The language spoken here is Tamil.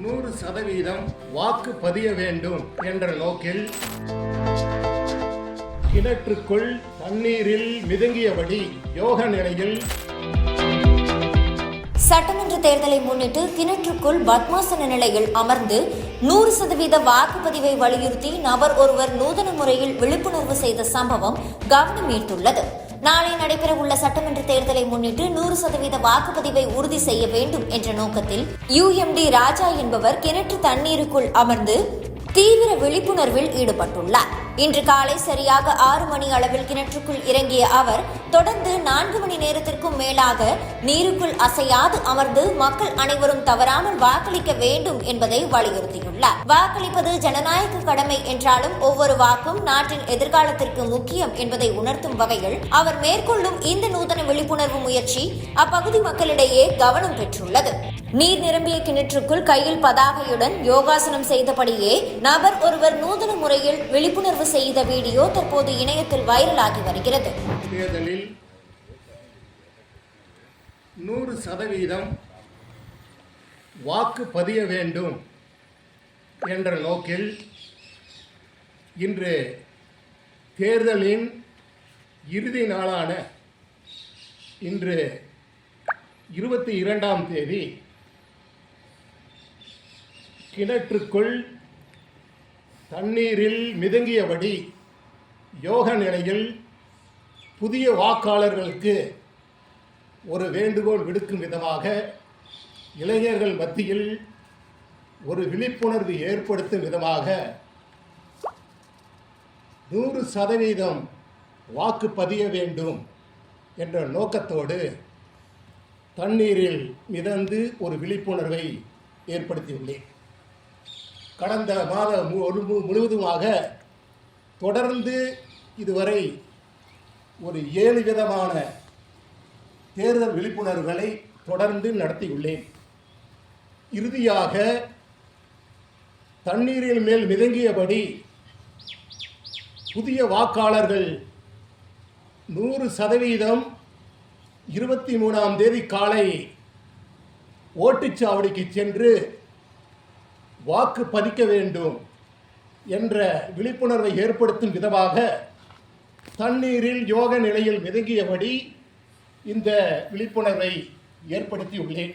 100% வாக்கு பதிய வேண்டும் என்ற நோக்கில் கிணற்றுக்குள் தண்ணீரில் மிதங்கியபடி யோக நிலையில் சட்டமன்ற தேர்தலை முன்னிட்டு கிணற்றுக்குள் பத்மாசன நிலையில் அமர்ந்து 100% வாக்குப்பதிவை வலியுறுத்தி நபர் ஒருவர் நூதன முறையில் விழிப்புணர்வு செய்த சம்பவம் கவனம் ஈர்த்துள்ளது. நாளை நடைபெறவுள்ள சட்டமன்ற தேர்தலை முன்னிட்டு 100% வாக்குப்பதிவை உறுதி செய்ய வேண்டும் என்ற நோக்கத்தில் UMD ராஜா என்பவர் கிணற்று தண்ணீருக்குள் அமர்ந்து தீவிர விழிப்புணர்வில் ஈடுபட்டுள்ளார். இன்று காலை சரியாக 6 மணி அளவில் கிணற்றுக்குள் இறங்கிய அவர் தொடர்ந்து 4 மணி நேரத்திற்கும் மேலாக நீருக்குள் அசையாது அமர்ந்து மக்கள் அனைவரும் தவறாமல் வாக்களிக்க வேண்டும் என்பதை வலியுறுத்தியுள்ளார். வாக்களிப்பது ஜனநாயக கடமை என்றாலும் ஒவ்வொரு வாக்கும் நாட்டின் எதிர்காலத்திற்கு முக்கியம் என்பதை உணர்த்தும் வகையில் அவர் மேற்கொள்ளும் இந்த நூதன விழிப்புணர்வு முயற்சி அப்பகுதி மக்களிடையே கவனம் பெற்றுள்ளது. நீர் நிரம்பிய கிணற்றுக்குள் கையில் பதாகையுடன் யோகாசனம் செய்தபடியே நபர் ஒருவர் நூதன முறையில் விழிப்புணர்வு செய்த வீடியோ தற்போது இணையத்தில் வைரலாகி வருகிறது. தேர்தலில் 100% வாக்கு பதிய வேண்டும் என்ற நோக்கில் இன்று தேர்தலின் இறுதி நாளான இன்று 22ஆம் தேதி கிணற்றுக்குள் தண்ணீரில் மிதங்கியபடி யோக நிலையில் புதிய வாக்காளர்களுக்கு ஒரு வேண்டுகோள் விடுக்கும் விதமாக இளைஞர்கள் மத்தியில் ஒரு விழிப்புணர்வு ஏற்படுத்தும் விதமாக 100% வாக்கு பதிய வேண்டும் என்ற நோக்கத்தோடு தண்ணீரில் மிதந்து ஒரு விழிப்புணர்வை ஏற்படுத்தியுள்ளேன். கடந்த மாதம் முழுவதுமாக தொடர்ந்து இதுவரை ஒரு 7 விதமான தேர்தல் விழிப்புணர்வுகளை தொடர்ந்து நடத்தியுள்ளேன். இறுதியாக தண்ணீரில் மேல் மிதங்கியபடி புதிய வாக்காளர்கள் 100% 23ஆம் தேதி காலை ஓட்டுச்சாவடிக்கு சென்று வாக்கு பதிக்க வேண்டும் என்ற விழிப்புணர்வை ஏற்படுத்தும் விதமாக தண்ணீரில் யோக நிலையில் மிதங்கியபடி இந்த விழிப்புணர்வை ஏற்படுத்தியுள்ளேன்.